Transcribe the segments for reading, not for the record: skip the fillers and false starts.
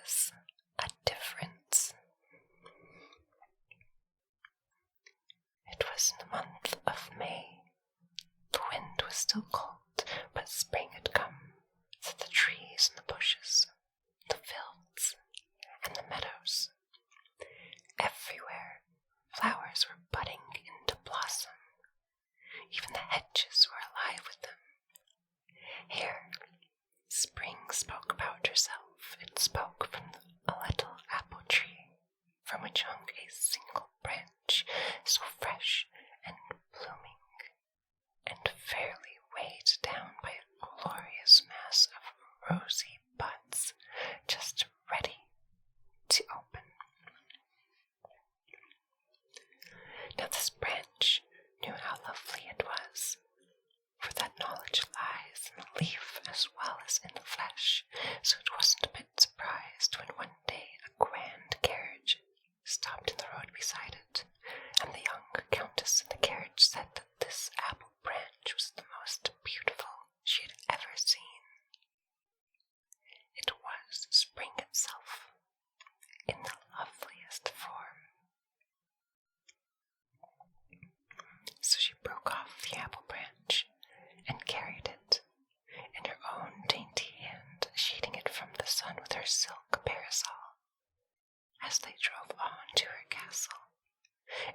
was a difference. It was in the month of May. The wind was still cold, but spring had come, so the trees and the bushes, the fields and the meadows, everywhere flowers were budding into blossom. Even the hedges were alive with them. Here, spring spoke about herself. It spoke from a little apple tree, from which hung a single branch, so fresh and blooming, and fairly weighed down by a glorious mass of rosy buds, just ready to open. Now this branch knew how lovely it was, for that knowledge lies in the leaf as well as in the flesh, so it wasn't a bit surprised when one day a grand carriage stopped in the road beside it, and the young countess in the carriage said that this apple branch was the most beautiful she had ever seen. It was spring itself, in the loveliest form. So she broke off the apple branch and carried it in her own dainty hand, shading it from the sun with her silk parasol, as they drove on to her castle,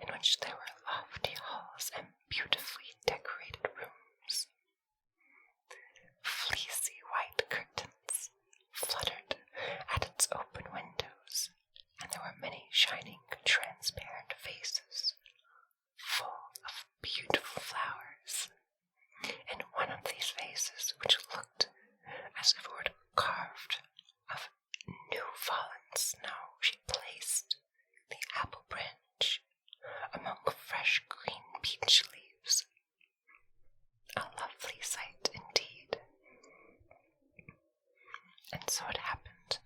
in which there were lofty halls and beautifully decorated rooms. Fleecy white curtains fluttered at its open windows, and there were many shining, transparent faces, full of beautiful flowers. In one of these vases, which looked as if it were carved of new-fallen snow, she placed the apple branch among fresh green peach leaves. A lovely sight indeed. And so it happened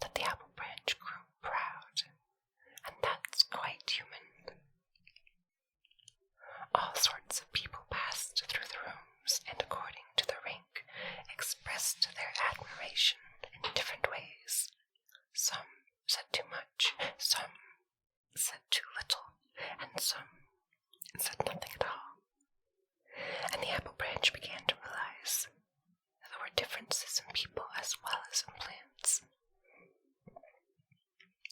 that the apple branch grew proud, and that's quite human. All sorts of people passed through the rooms, and according to their rank, expressed their admiration in different ways. Some said too much, some said too little, and some said nothing at all. And the apple branch began to realize that there were differences in people as well as in plants.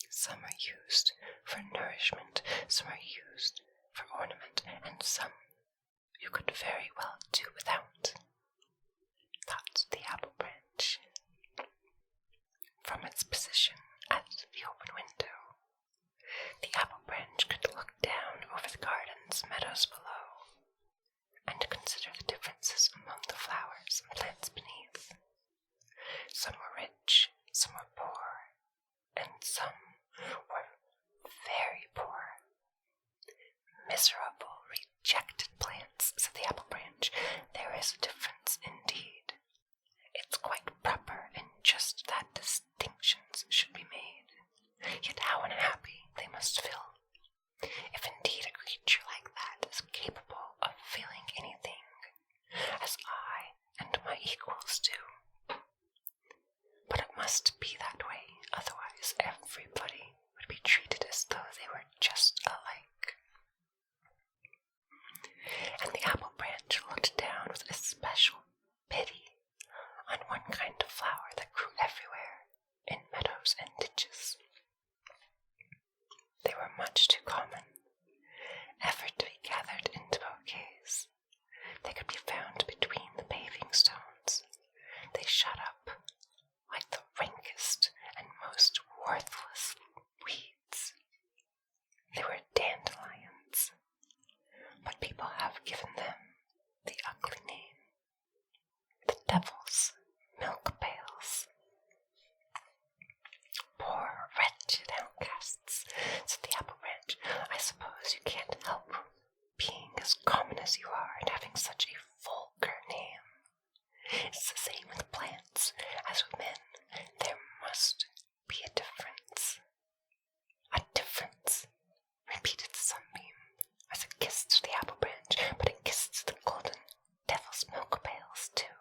Some are used for nourishment, some are used for ornament, and some you could very well do without. Thought the apple branch. From its position at the open window, the apple branch could look down over the gardens, meadows below, and consider the differences among the flowers and plants beneath. Some were rich, some were poor, and some were very poor. Miserable, rejected plants, said the apple branch. There is a difference indeed. It's quite proper and just that distinctions should be made. Yet how unhappy they must feel, if indeed a creature like that is capable of feeling anything, as I and my equals do. But it must be that way, otherwise everybody would be treated as though they were just alike. And the apple branch looked down with especial pity on one kind of flower that grew everywhere, in meadows and ditches. They were much too common, ever to be gathered into bouquets. They could be found between the paving stones. They shot up like the rankest and most worthless weeds. They were dandelions, but people have given them the ugly name, the devil's milk pails. Poor wretched outcasts, said the apple branch. I suppose you can't help being as common as you are and having such a vulgar name. It's the same with plants as with men. There must be a difference. A difference, repeated the sunbeam, as it kissed the apple branch, but it kissed the golden devil's milk pails too.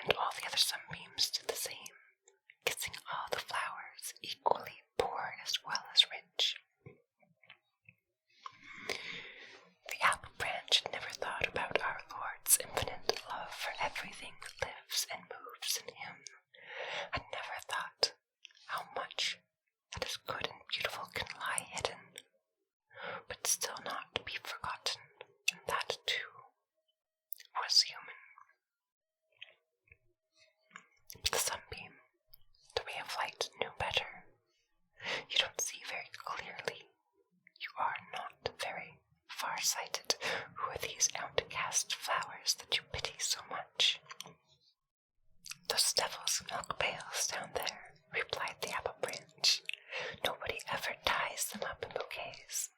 And all the other sunbeams did the same, kissing all the flowers devil's milk pails down there," replied the apple branch. "Nobody ever ties them up in bouquets.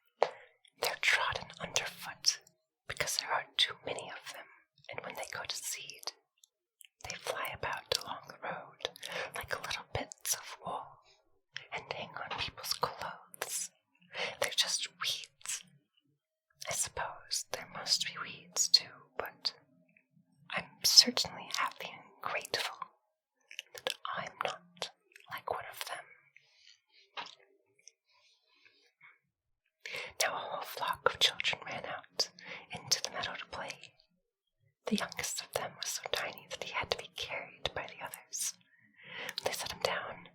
They're trodden underfoot because there are too many of them, and when they go to seed, they fly about along the road like little bits of wool and hang on people's clothes. They're just weeds. I suppose there must be weeds too, but I'm certainly happy and grateful that I'm not like one of them." Now a whole flock of children ran out into the meadow to play. The youngest of them was so tiny that he had to be carried by the others. When they set him down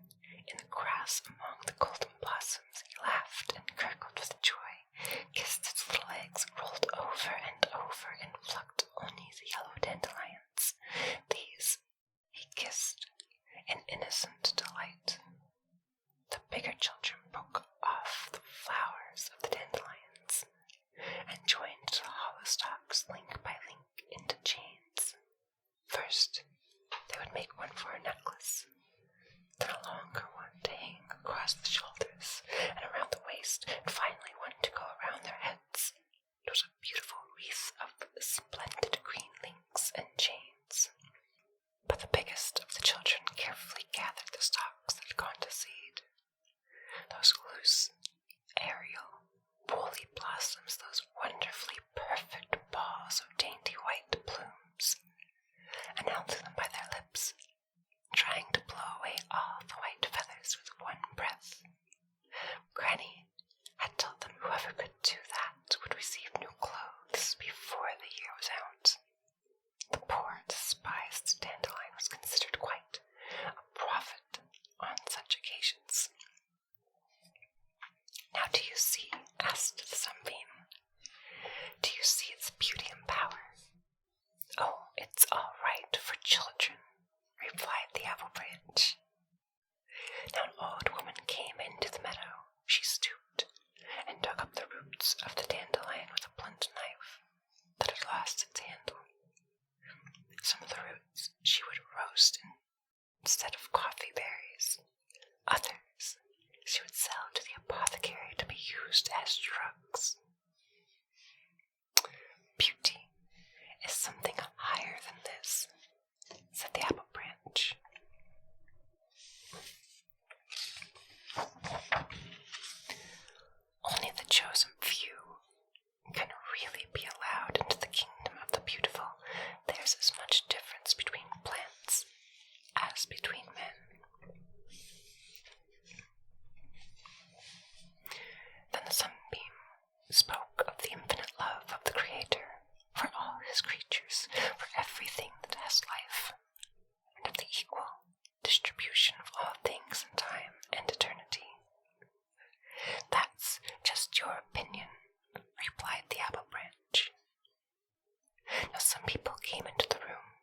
in the grass among the golden blossoms, he laughed and crackled with joy, kissed its little legs, rolled over, and plucked only the yellow dandelions. These he kissed in innocent delight. The bigger children broke off the flowers of the dandelions and joined the hollow stalks link by link into chains. First, they would make one for a necklace, then a longer one to hang across the shoulders and around the waist, and finally one to go around their heads. It was a beautiful wreath of splendid green links and chains. But the biggest of the children carefully gathered the stalks that had gone to seed. Those loose, aerial, woolly blossoms, those wonderfully perfect balls of dainty white plumes, and held them by their lips, trying to blow away all the white feathers with one breath. Granny had told them whoever could do that would receive new clothes before the year was out. The poor, despised dandelion was considered quite a prophet on such occasions. "Now do you see?" asked the sunbeam. "Do you see its beauty and power?" "Oh, it's all right for children," replied the apple branch. Now an old woman came into the meadow. She stooped and dug up the roots of the dandelion with a blunt knife that had lost its handle. Some of the roots she would roast instead of coffee berries. Others she would sell to the apothecary to be used as drugs. "Beauty is something higher than this," said the apple branch. "Only the chosen few can really be allowed into the kingdom of the beautiful. There's as much difference between plants as between men." Then the sunbeam spoke of the infinite love of the Creator for all his creatures, for everything that has life, and of the equal distribution of all things in time and eternity. "That's just your opinion," replied the apple branch. Now some people came into the room,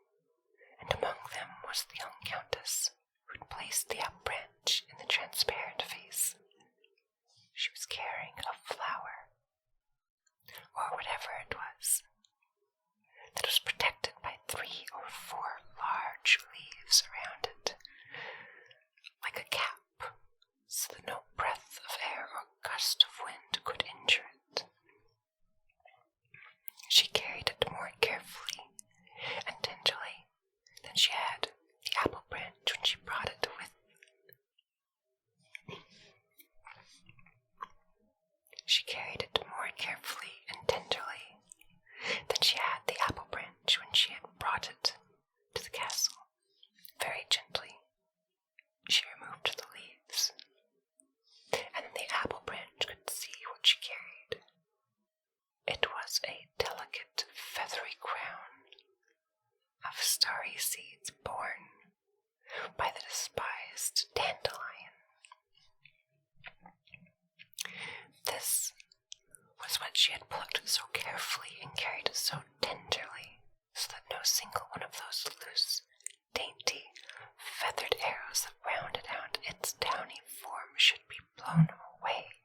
and among them was the young countess who had placed the apple branch in the transparent vase. She was carrying a flower, or whatever it was, that was protected by 3 or 4 large leaves around it, like a cap, so that no breath of air or gust of wind could injure it. She carried it more carefully and tenderly than she had the apple branch when she brought it with. She carried it more carefully and tenderly than she had the apple branch when she had brought it to the castle. Very gently she removed the leaves, and then the apple branch could see what she carried. It was a delicate feathery crown of starry seeds borne by the despised dandelion. This was what she had plucked so carefully and carried so tenderly, so that no single one of those loose, dainty, feathered arrows that rounded out its downy form should be blown away.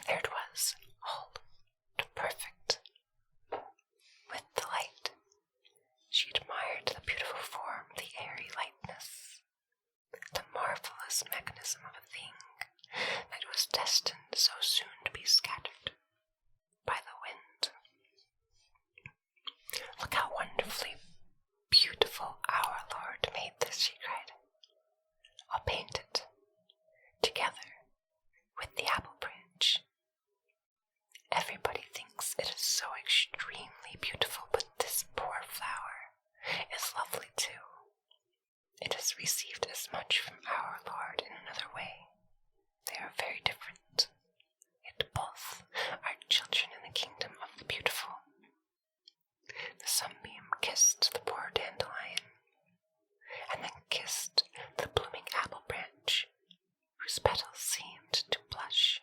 There it was, all to perfect. With delight, she admired the beautiful form, the airy lightness, kissed the poor dandelion, and then kissed the blooming apple branch, whose petals seemed to blush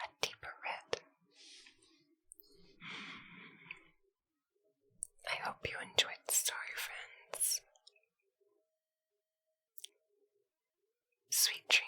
a deeper red. I hope you enjoyed the story, friends. Sweet dreams.